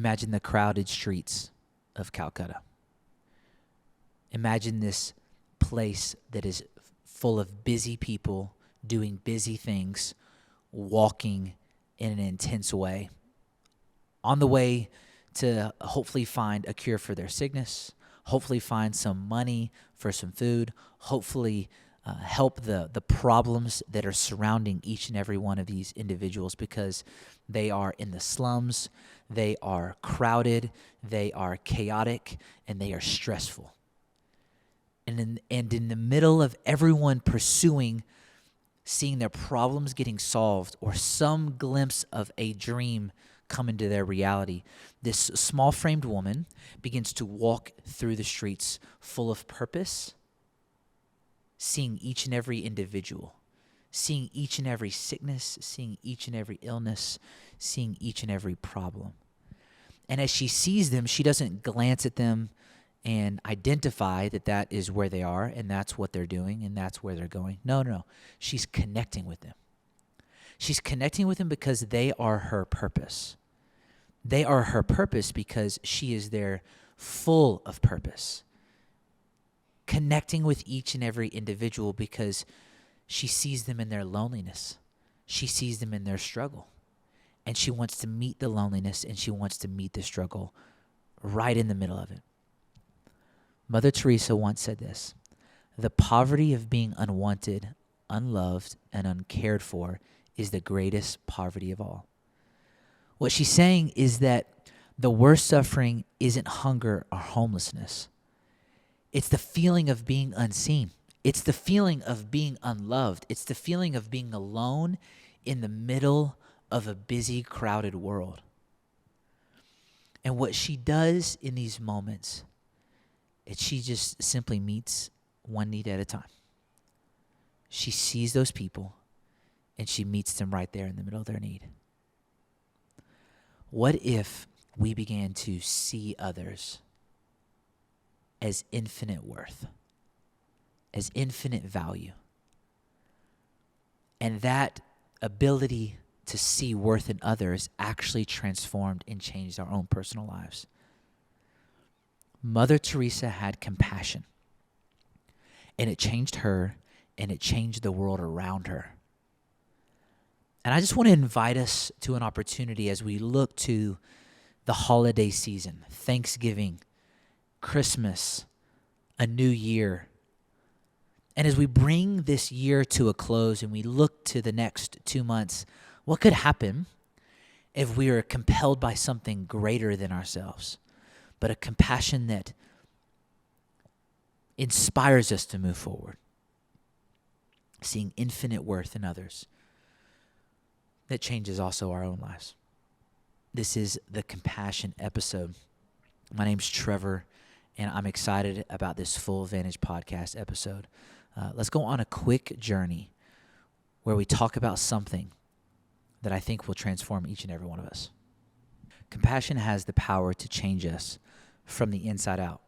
Imagine the crowded streets of Calcutta. Imagine this place that is full of busy people doing busy things, walking in an intense way, on the way to hopefully find a cure for their sickness, hopefully find some money for some food, hopefully help the problems that are surrounding each and every one of these individuals, because they are in the slums, they are crowded, they are chaotic, and they are stressful. And in the middle of everyone pursuing, seeing their problems getting solved or some glimpse of a dream come into their reality, this small-framed woman begins to walk through the streets full of purpose, seeing each and every individual, seeing each and every sickness, seeing each and every illness, seeing each and every problem. And as she sees them, she doesn't glance at them and identify that that is where they are and that's what they're doing and that's where they're going. No. She's connecting with them. She's connecting with them because they are her purpose. They are her purpose because she is there full of purpose. Connecting with each and every individual because she sees them in their loneliness. She sees them in their struggle. And she wants to meet the loneliness and she wants to meet the struggle right in the middle of it. Mother Teresa once said this: "The poverty of being unwanted, unloved, and uncared for is the greatest poverty of all." What she's saying is that the worst suffering isn't hunger or homelessness. It's the feeling of being unseen. It's the feeling of being unloved. It's the feeling of being alone in the middle of a busy, crowded world. And what she does in these moments is she just simply meets one need at a time. She sees those people and she meets them right there in the middle of their need. What if we began to see others as infinite worth, as infinite value? And that ability to see worth in others actually transformed and changed our own personal lives. Mother Teresa had compassion, and it changed her, and it changed the world around her. And I just want to invite us to an opportunity as we look to the holiday season, Thanksgiving, Christmas, a new year. And as we bring this year to a close and we look to the next 2 months, what could happen if we are compelled by something greater than ourselves, but a compassion that inspires us to move forward, seeing infinite worth in others, that changes also our own lives. This is the Compassion episode. My name's Trevor, and I'm excited about this full Vantage Podcast episode. Let's go on a quick journey where we talk about something that I think will transform each and every one of us. Compassion has the power to change us from the inside out.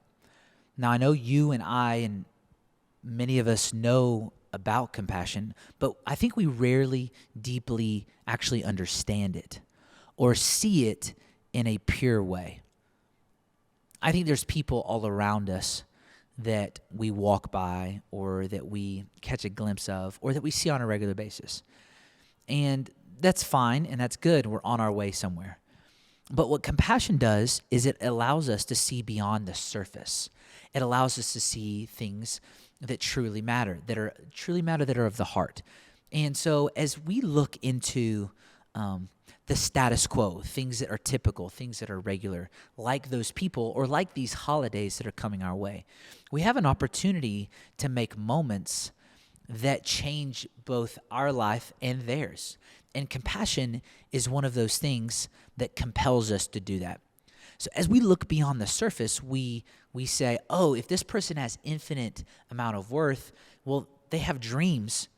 Now, I know you and I and many of us know about compassion, but I think we rarely deeply actually understand it or see it in a pure way. I think there's people all around us that we walk by or that we catch a glimpse of or that we see on a regular basis. And that's fine and that's good. We're on our way somewhere. But what compassion does is it allows us to see beyond the surface. It allows us to see things that truly matter, that are of the heart. And so as we look into the status quo, things that are typical, things that are regular, like those people or like these holidays that are coming our way, we have an opportunity to make moments that change both our life and theirs. And compassion is one of those things that compels us to do that. So as we look beyond the surface, we say, oh, if this person has infinite amount of worth, well, they have dreams,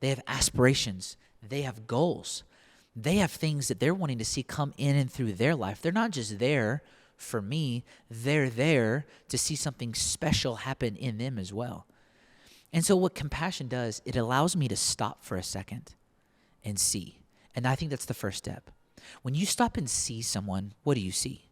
they have aspirations, they have goals. They have things that they're wanting to see come in and through their life. They're not just there for me, they're there to see something special happen in them as well. And so what compassion does, it allows me to stop for a second and see. And I think that's the first step. When you stop and see someone, what do you see?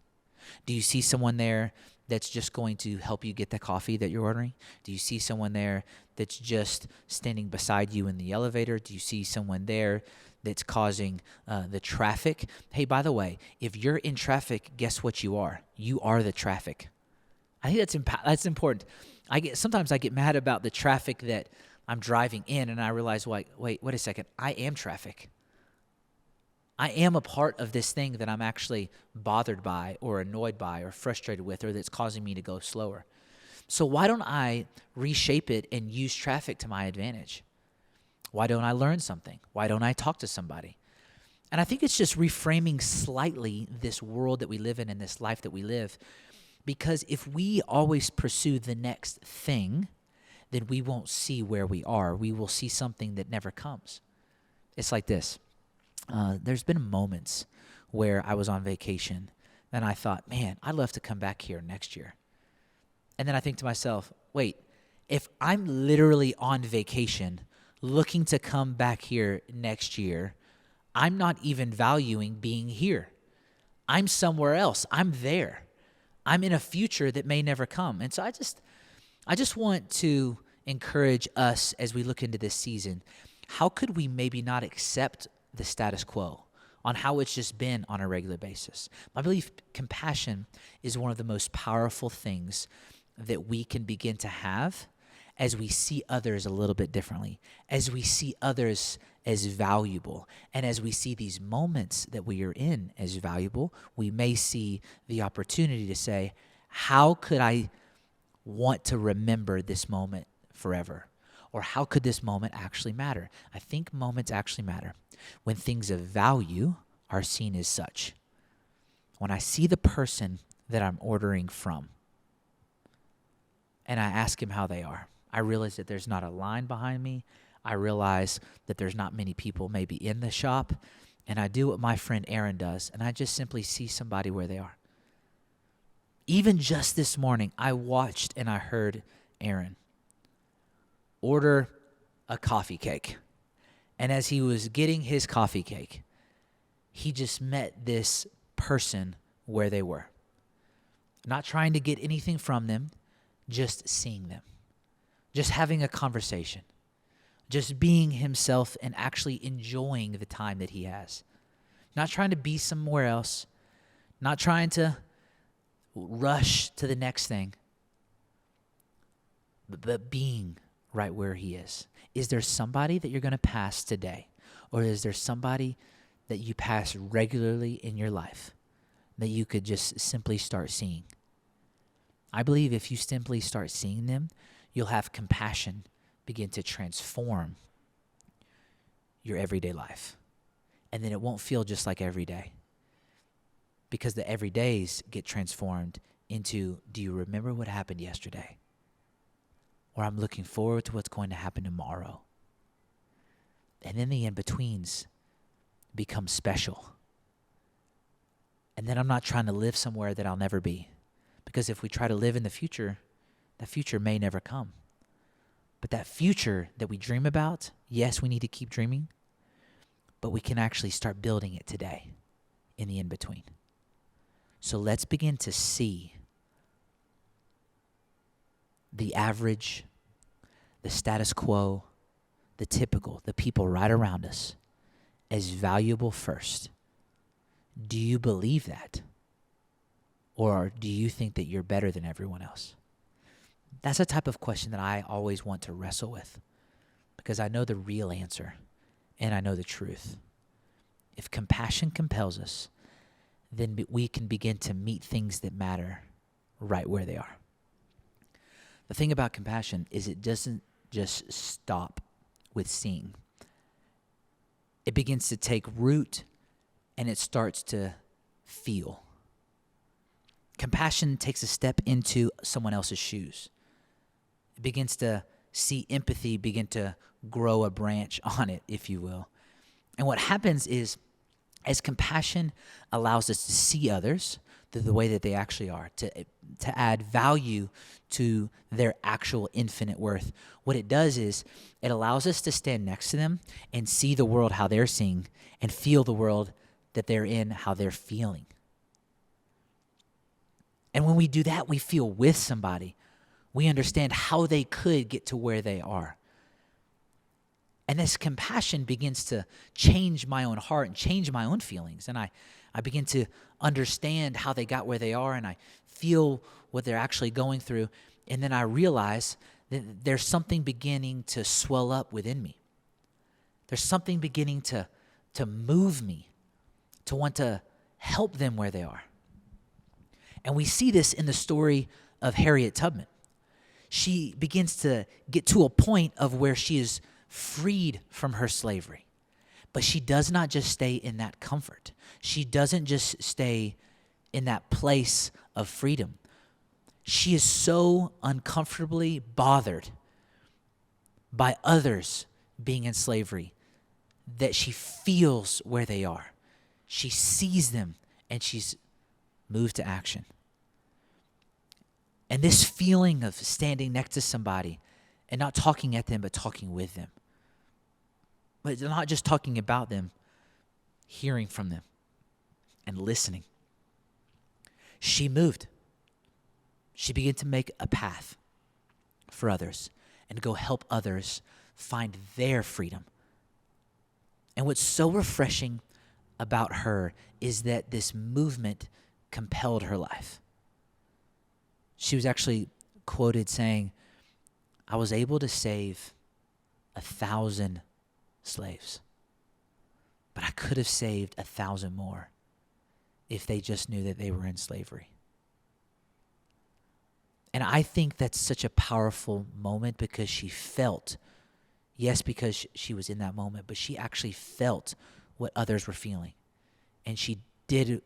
Do you see someone there that's just going to help you get the coffee that you're ordering? Do you see someone there that's just standing beside you in the elevator? Do you see someone there that's causing the traffic? Hey, by the way, if you're in traffic, guess what you are? You are the traffic. I think that's important. Sometimes I get mad about the traffic that I'm driving in, and I realize, wait a second. I am traffic. I am a part of this thing that I'm actually bothered by or annoyed by or frustrated with, or that's causing me to go slower. So why don't I reshape it and use traffic to my advantage? Why don't I learn something? Why don't I talk to somebody? And I think it's just reframing slightly this world that we live in and this life that we live. Because if we always pursue the next thing, then we won't see where we are. We will see something that never comes. It's like this. There's been moments where I was on vacation and I thought, man, I'd love to come back here next year. And then I think to myself, wait, if I'm literally on vacation looking to come back here next year, I'm not even valuing being here. I'm somewhere else. I'm there. I'm in a future that may never come. And so I just want to encourage us as we look into this season. How could we maybe not accept the status quo on how it's just been on a regular basis? I believe compassion is one of the most powerful things that we can begin to have as we see others a little bit differently, as we see others as valuable, and as we see these moments that we are in as valuable. We may see the opportunity to say, how could I want to remember this moment forever? Or how could this moment actually matter? I think moments actually matter when things of value are seen as such. When I see the person that I'm ordering from and I ask him how they are, I realize that there's not a line behind me. I realize that there's not many people maybe in the shop. And I do what my friend Aaron does, and I just simply see somebody where they are. Even just this morning, I watched and I heard Aaron order a coffee cake. And as he was getting his coffee cake, he just met this person where they were. Not trying to get anything from them, just seeing them. Just having a conversation. Just being himself and actually enjoying the time that he has. Not trying to be somewhere else. Not trying to rush to the next thing. But being right where he is. Is there somebody that you're going to pass today? Or is there somebody that you pass regularly in your life that you could just simply start seeing? I believe if you simply start seeing them, you'll have compassion begin to transform your everyday life. And then it won't feel just like every day. Because the everydays get transformed into, do you remember what happened yesterday? Or I'm looking forward to what's going to happen tomorrow. And then the in-betweens become special. And then I'm not trying to live somewhere that I'll never be. Because if we try to live in the future, that future may never come. But that future that we dream about, yes, we need to keep dreaming, but we can actually start building it today in the in-between. So let's begin to see the average, the status quo, the typical, the people right around us as valuable first. Do you believe that? Or do you think that you're better than everyone else? That's a type of question that I always want to wrestle with because I know the real answer and I know the truth. If compassion compels us, then we can begin to meet things that matter right where they are. The thing about compassion is it doesn't just stop with seeing. It begins to take root and it starts to feel. Compassion takes a step into someone else's shoes. It begins to see empathy begin to grow a branch on it, if you will. And what happens is, as compassion allows us to see others through the way that they actually are, to add value to their actual infinite worth, what it does is it allows us to stand next to them and see the world how they're seeing and feel the world that they're in how they're feeling. And when we do that, we feel with somebody. We understand how they could get to where they are. And this compassion begins to change my own heart and change my own feelings. And I begin to understand how they got where they are, and I feel what they're actually going through. And then I realize that there's something beginning to swell up within me. There's something beginning to move me, to want to help them where they are. And we see this in the story of Harriet Tubman. She begins to get to a point of where she is freed from her slavery. But she does not just stay in that comfort. She doesn't just stay in that place of freedom. She is so uncomfortably bothered by others being in slavery that she feels where they are. She sees them and she's moved to action. And this feeling of standing next to somebody and not talking at them, but talking with them. But not just talking about them, hearing from them and listening. She moved. She began to make a path for others and go help others find their freedom. And what's so refreshing about her is that this movement compelled her life. She was actually quoted saying, "I was able to save 1,000 slaves, but I could have saved 1,000 more if they just knew that they were in slavery." And I think that's such a powerful moment because she felt, yes, because she was in that moment, but she actually felt what others were feeling. And she did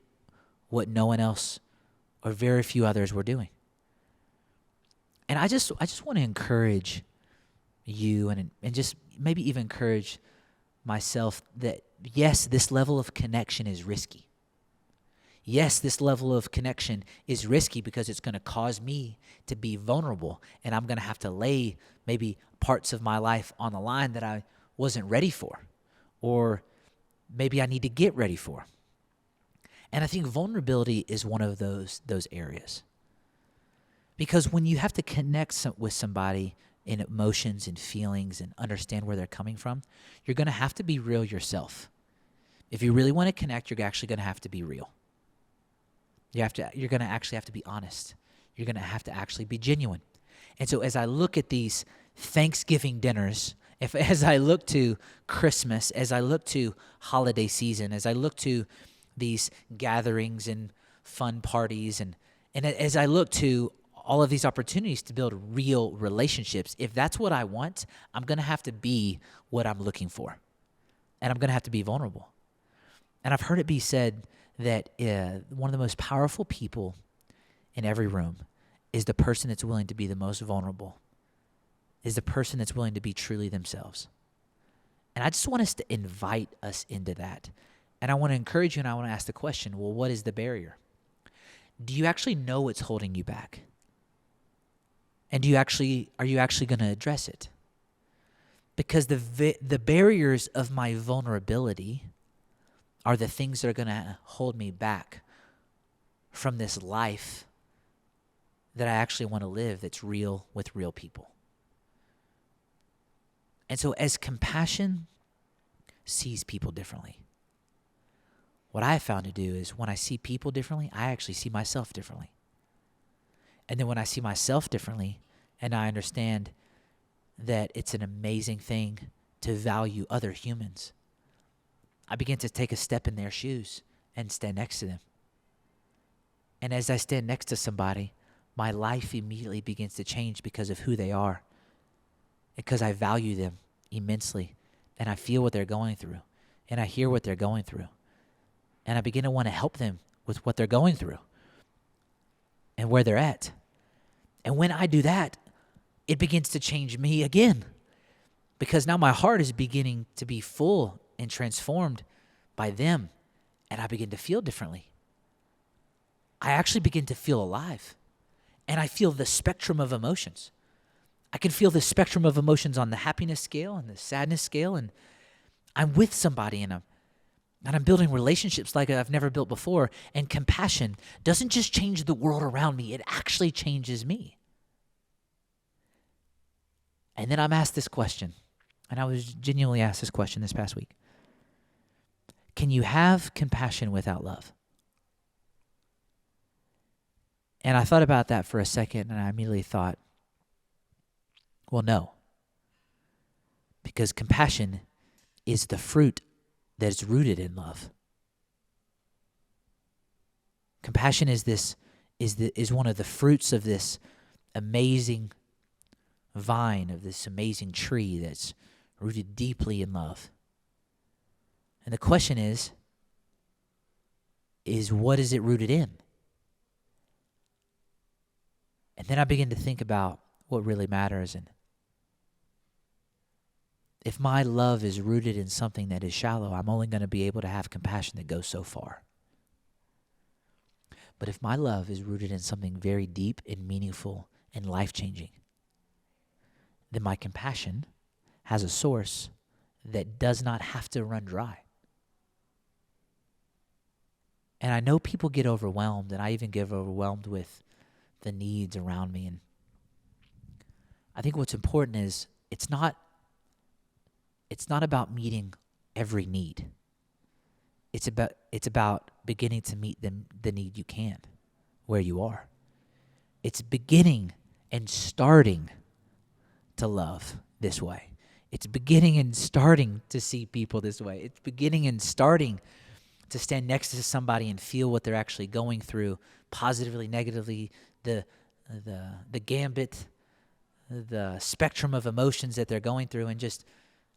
what no one else or very few others were doing. And I just want to encourage you and just maybe even encourage myself that, yes, this level of connection is risky. Yes, this level of connection is risky because it's going to cause me to be vulnerable, and I'm going to have to lay maybe parts of my life on the line that I wasn't ready for, or maybe I need to get ready for. And I think vulnerability is one of those areas. Because when you have to connect with somebody in emotions and feelings and understand where they're coming from, you're going to have to be real yourself. If you really want to connect, you're actually going to have to be real. You're going to actually have to be honest. You're going to have to actually be genuine. And so as I look at these Thanksgiving dinners, as I look to Christmas, as I look to holiday season, as I look to these gatherings and fun parties, and as I look to all of these opportunities to build real relationships, if that's what I want, I'm going to have to be what I'm looking for. And I'm going to have to be vulnerable. And I've heard it be said that one of the most powerful people in every room is the person that's willing to be the most vulnerable, is the person that's willing to be truly themselves. And I just want us to invite us into that. And I want to encourage you, and I want to ask the question, well, what is the barrier? Do you actually know what's holding you back? And are you actually going to address it? Because the barriers of my vulnerability are the things that are going to hold me back from this life that I actually want to live that's real with real people. And so as compassion sees people differently, what I have found to do is when I see people differently, I actually see myself differently. And then when I see myself differently and I understand that it's an amazing thing to value other humans, I begin to take a step in their shoes and stand next to them. And as I stand next to somebody, my life immediately begins to change because of who they are. Because I value them immensely. And I feel what they're going through. And I hear what they're going through. And I begin to want to help them with what they're going through and where they're at. And when I do that, it begins to change me again. Because now my heart is beginning to be full and transformed by them. And I begin to feel differently. I actually begin to feel alive. And I feel the spectrum of emotions. I can feel the spectrum of emotions on the happiness scale and the sadness scale. And I'm with somebody and And I'm building relationships like I've never built before. And compassion doesn't just change the world around me, it actually changes me. And then I'm asked this question, and I was genuinely asked this question this past week. Can you have compassion without love? And I thought about that for a second, and I immediately thought, well, no. Because compassion is the fruit that is rooted in love. Compassion is one of the fruits of this amazing vine, of this amazing tree that's rooted deeply in love. And the question is what is it rooted in? And then I begin to think about what really matters. And if my love is rooted in something that is shallow, I'm only going to be able to have compassion that goes so far. But if my love is rooted in something very deep and meaningful and life-changing, then my compassion has a source that does not have to run dry. And I know people get overwhelmed, and I even get overwhelmed with the needs around me. And I think what's important is it's not about meeting every need. It's about beginning to meet the need you can where you are. It's beginning and starting to love this way. It's beginning and starting to see people this way. It's beginning and starting to stand next to somebody and feel what they're actually going through, positively, negatively, the gambit, the spectrum of emotions that they're going through, and just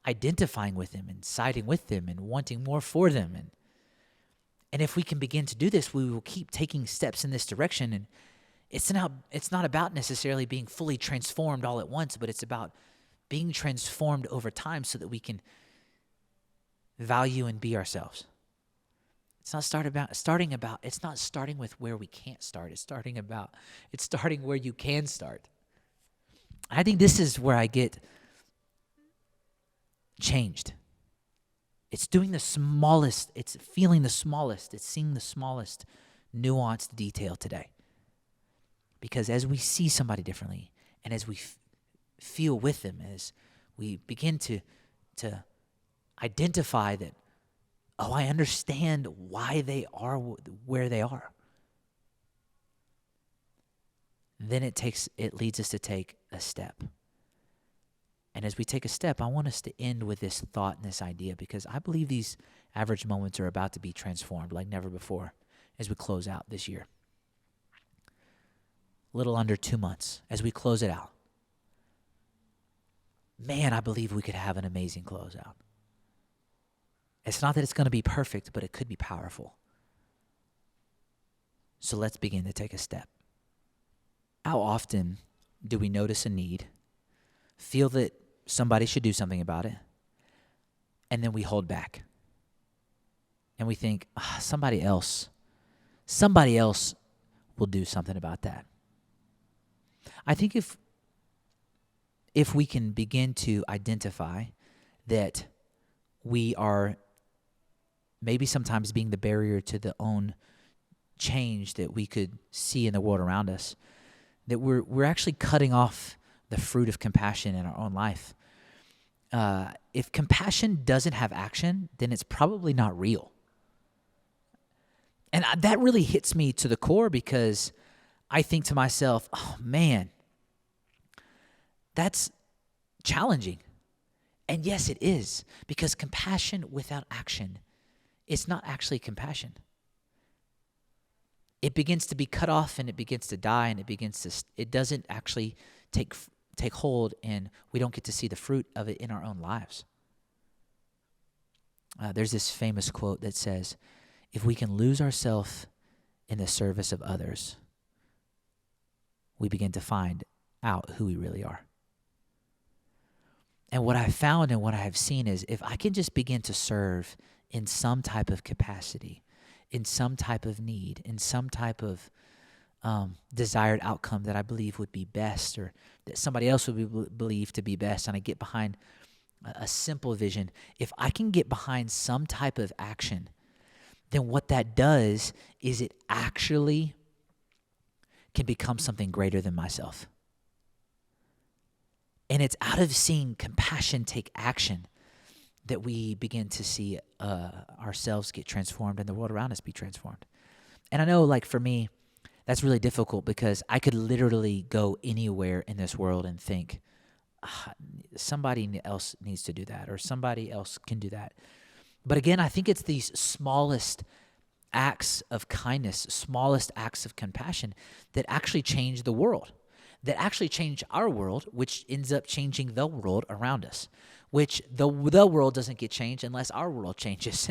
identifying with them and siding with them and wanting more for them. And if we can begin to do this, we will keep taking steps in this direction. And it's not about necessarily being fully transformed all at once, but it's about being transformed over time so that we can value and be ourselves. It's not it's not starting with where we can't start. It's starting where you can start. I think this is where I get changed. It's doing the smallest, it's feeling the smallest, it's seeing the smallest nuanced detail today. Because as we see somebody differently, and as we feel with them, as we begin to identify that, oh, I understand why they are where they are, then it leads us to take a step. And as we take a step, I want us to end with this thought and this idea, because I believe these average moments are about to be transformed like never before as we close out this year. A little under 2 months as we close it out. Man, I believe we could have an amazing closeout. It's not that it's going to be perfect, but it could be powerful. So let's begin to take a step. How often do we notice a need, feel that somebody should do something about it, and then we hold back? And we think, somebody else will do something about that. I think if we can begin to identify that we are maybe sometimes being the barrier to the own change that we could see in the world around us, that we're actually cutting off the fruit of compassion in our own life. If compassion doesn't have action, then it's probably not real. And that really hits me to the core, because I think to myself, oh man, that's challenging. And yes, it is, because compassion without action is not actually compassion. It begins to be cut off, and it begins to die, and it doesn't actually take hold, and we don't get to see the fruit of it in our own lives. There's this famous quote that says, if we can lose ourselves in the service of others, we begin to find out who we really are. And what I found and what I have seen is, if I can just begin to serve in some type of capacity, in some type of need, in some type of desired outcome that I believe would be best, or that somebody else would believe to be best, and I get behind a simple vision, if I can get behind some type of action then what that does is it actually can become something greater than myself. And it's out of seeing compassion take action that we begin to see ourselves get transformed and the world around us be transformed. And I know, like, for me, that's really difficult because I could literally go anywhere in this world and think, somebody else needs to do that, or somebody else can do that. But again, I think it's these smallest acts of kindness, smallest acts of compassion that actually change the world, that actually change our world, which ends up changing the world around us, which the world doesn't get changed unless our world changes.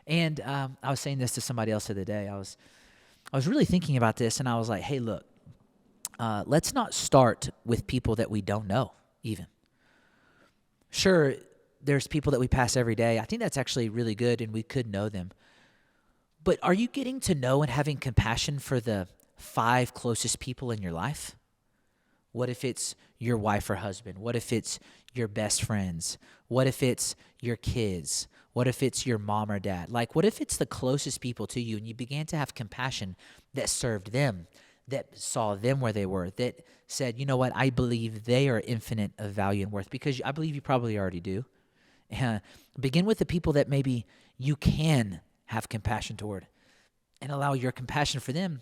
And I was saying this to somebody else the other day. I was really thinking about this, and I was like, hey, look, let's not start with people that we don't know even. Sure, there's people that we pass every day. I think that's actually really good, and we could know them. But are you getting to know and having compassion for the 5 closest people in your life? What if it's your wife or husband? What if it's your best friends? What if it's your kids? What if it's your mom or dad? Like, what if it's the closest people to you and you began to have compassion that served them, that saw them where they were, that said, you know what, I believe they are infinite of value and worth, because I believe you probably already do. Begin with the people that maybe you can have compassion toward, and allow your compassion for them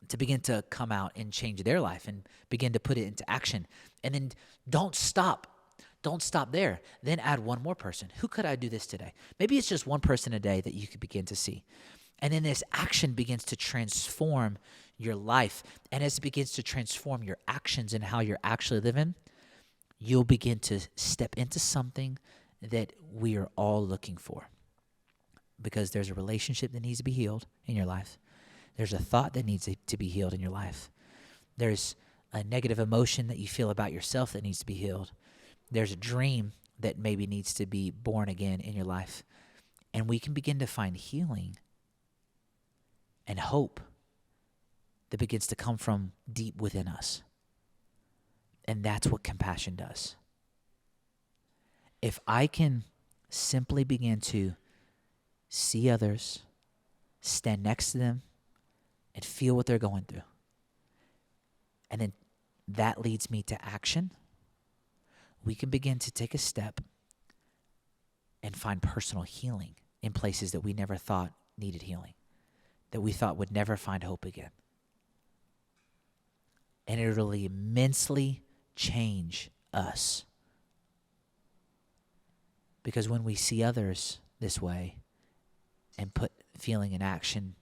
to begin to come out and change their life and begin to put it into action. And then don't stop. Don't stop there. Then add one more person. Who could I do this today? Maybe it's just one person a day that you could begin to see. And then this action begins to transform your life. And as it begins to transform your actions and how you're actually living, you'll begin to step into something that we are all looking for. Because there's a relationship that needs to be healed in your life. There's a thought that needs to be healed in your life. There's a negative emotion that you feel about yourself that needs to be healed. There's a dream that maybe needs to be born again in your life. And we can begin to find healing and hope that begins to come from deep within us. And that's what compassion does. If I can simply begin to see others, stand next to them, and feel what they're going through, and then that leads me to action, we can begin to take a step and find personal healing in places that we never thought needed healing, that we thought would never find hope again. And it will immensely change us. Because when we see others this way and put feeling and action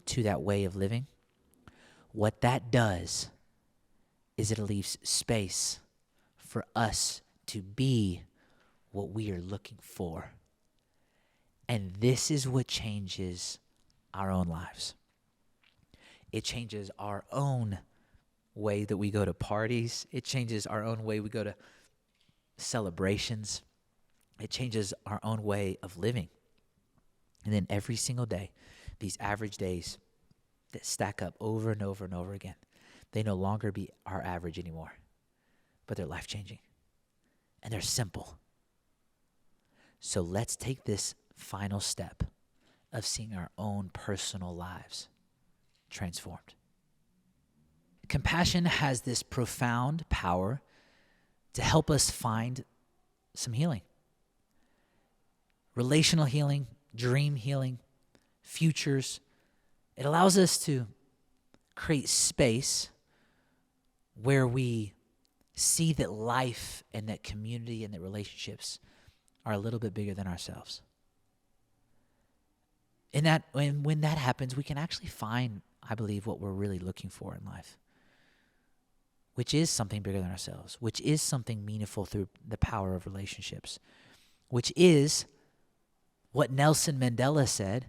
to that way of living, what that does is it leaves space for us to be what we are looking for. And this is what changes our own lives. It changes our own way that we go to parties. It changes our own way we go to celebrations. It changes our own way of living. And then every single day, these average days that stack up over and over and over again, they no longer be our average anymore, but they're life-changing. And they're simple. So let's take this final step of seeing our own personal lives transformed. Compassion has this profound power to help us find some healing. Relational healing, dream healing, futures. It allows us to create space where we see that life and that community and that relationships are a little bit bigger than ourselves. And that when that happens, we can actually find, I believe, what we're really looking for in life, which is something bigger than ourselves, which is something meaningful through the power of relationships, which is what Nelson Mandela said: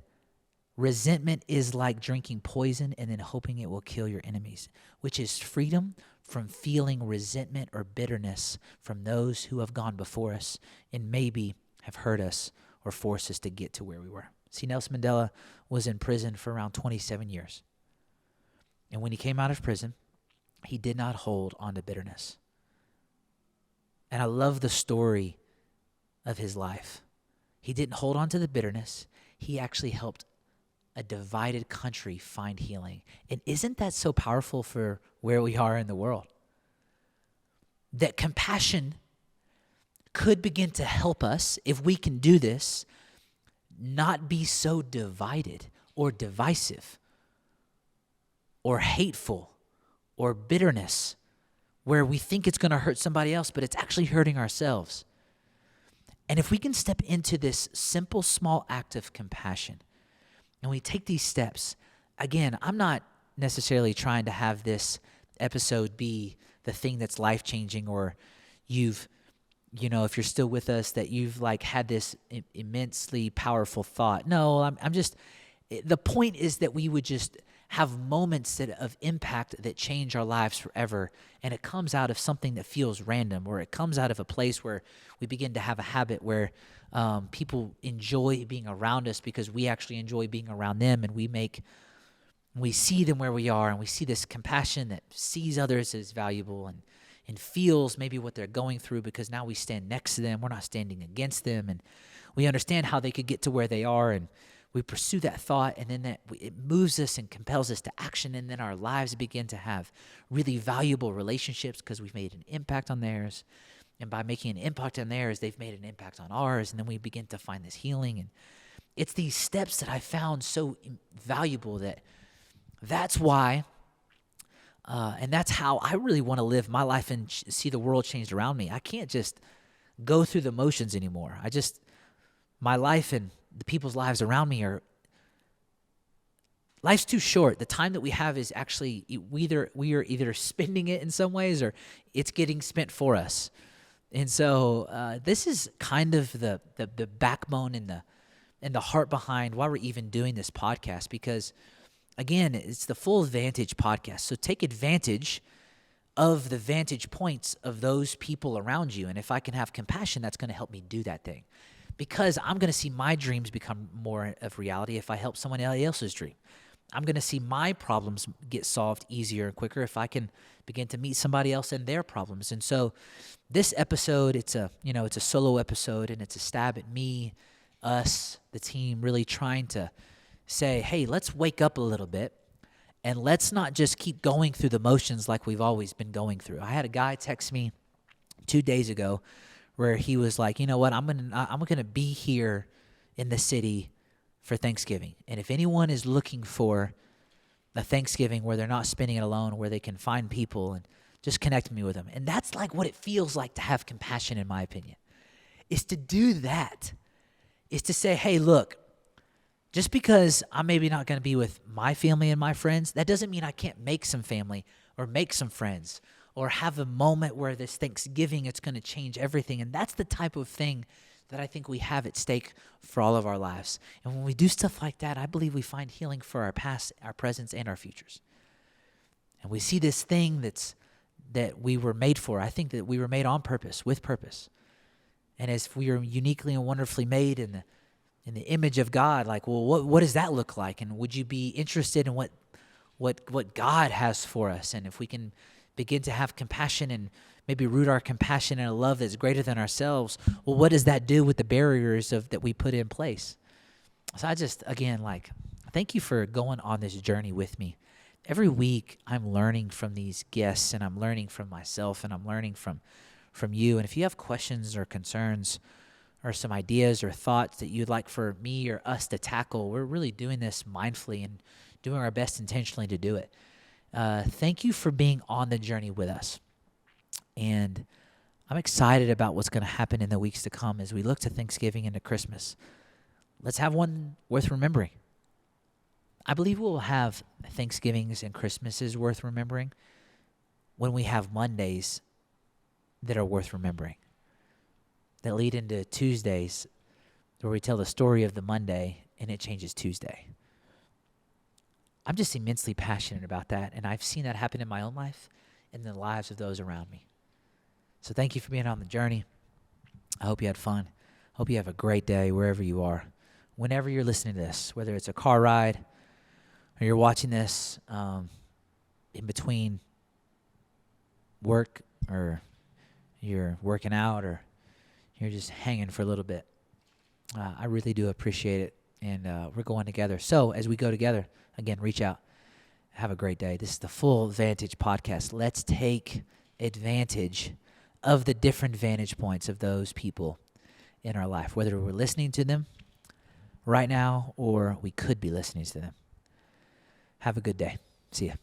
resentment is like drinking poison and then hoping it will kill your enemies, which is freedom from feeling resentment or bitterness from those who have gone before us and maybe have hurt us or forced us to get to where we were. See, Nelson Mandela was in prison for around 27 years. And when he came out of prison, he did not hold on to bitterness. And I love the story of his life. He didn't hold on to the bitterness. He actually helped a divided country find healing. And isn't that so powerful for where we are in the world? That compassion could begin to help us, if we can do this, not be so divided or divisive or hateful or bitterness, where we think it's going to hurt somebody else, but it's actually hurting ourselves. And if we can step into this simple, small act of compassion, and we take these steps, again, I'm not necessarily trying to have this episode be the thing that's life-changing, or if you're still with us, that you've like had this immensely powerful thought. No, I'm just, the point is that we would just have moments of impact that change our lives forever. And it comes out of something that feels random, or it comes out of a place where we begin to have a habit where people enjoy being around us because we actually enjoy being around them, and we see them where we are, and we see this compassion that sees others as valuable and feels maybe what they're going through, because now we stand next to them. We're not standing against them, and we understand how they could get to where they are, and we pursue that thought, and then it moves us and compels us to action, and then our lives begin to have really valuable relationships because we've made an impact on theirs. And by making an impact on theirs, they've made an impact on ours, and then we begin to find this healing. And it's these steps that I found so valuable, that's why, and that's how I really want to live my life and see the world changed around me. I can't just go through the motions anymore. My life and the people's lives around me life's too short. The time that we have is actually, we are either spending it in some ways, or it's getting spent for us. And so this is kind of the backbone and the heart behind why we're even doing this podcast, because again, it's the full Vantage Podcast. So take advantage of the vantage points of those people around you. And if I can have compassion, that's going to help me do that thing, because I'm going to see my dreams become more of reality if I help someone else's dream. I'm going to see my problems get solved easier and quicker if I can begin to meet somebody else and their problems. And so this episode, it's a solo episode, and it's a stab at me, us, the team, really trying to say, hey, let's wake up a little bit, and let's not just keep going through the motions like we've always been going through. I had a guy text me 2 days ago where he was like, you know what, I'm gonna be here in the city for Thanksgiving. And if anyone is looking for a Thanksgiving where they're not spending it alone, where they can find people, and just connect me with them. And that's like what it feels like to have compassion, in my opinion, is to do that, is to say, hey, look, just because I'm maybe not going to be with my family and my friends, that doesn't mean I can't make some family or make some friends or have a moment where this Thanksgiving, it's going to change everything. And that's the type of thing that I think we have at stake for all of our lives. And when we do stuff like that, I believe we find healing for our past, our presents, and our futures. And we see this thing that we were made for. I think that we were made on purpose, with purpose. And as we are uniquely and wonderfully made in the image of God, like, well, what does that look like? And would you be interested in what God has for us? And if we can begin to have compassion and maybe root our compassion in a love that's greater than ourselves, well, what does that do with the barriers that we put in place? So I just, again, thank you for going on this journey with me. Every week I'm learning from these guests, and I'm learning from myself, and I'm learning from you. And if you have questions or concerns or some ideas or thoughts that you'd like for me or us to tackle, we're really doing this mindfully and doing our best intentionally to do it. Thank you for being on the journey with us. And I'm excited about what's going to happen in the weeks to come as we look to Thanksgiving and to Christmas. Let's have one worth remembering. I believe we'll have Thanksgivings and Christmases worth remembering when we have Mondays that are worth remembering, that lead into Tuesdays where we tell the story of the Monday and it changes Tuesday. I'm just immensely passionate about that, and I've seen that happen in my own life and in the lives of those around me. So thank you for being on the journey. I hope you had fun. Hope you have a great day wherever you are. Whenever you're listening to this, whether it's a car ride or you're watching this in between work, or you're working out, or you're just hanging for a little bit, I really do appreciate it. and we're going together. So as we go together, again, reach out. Have a great day. This is the Full Vantage Podcast. Let's take advantage of the different vantage points of those people in our life, whether we're listening to them right now or we could be listening to them. Have a good day. See ya.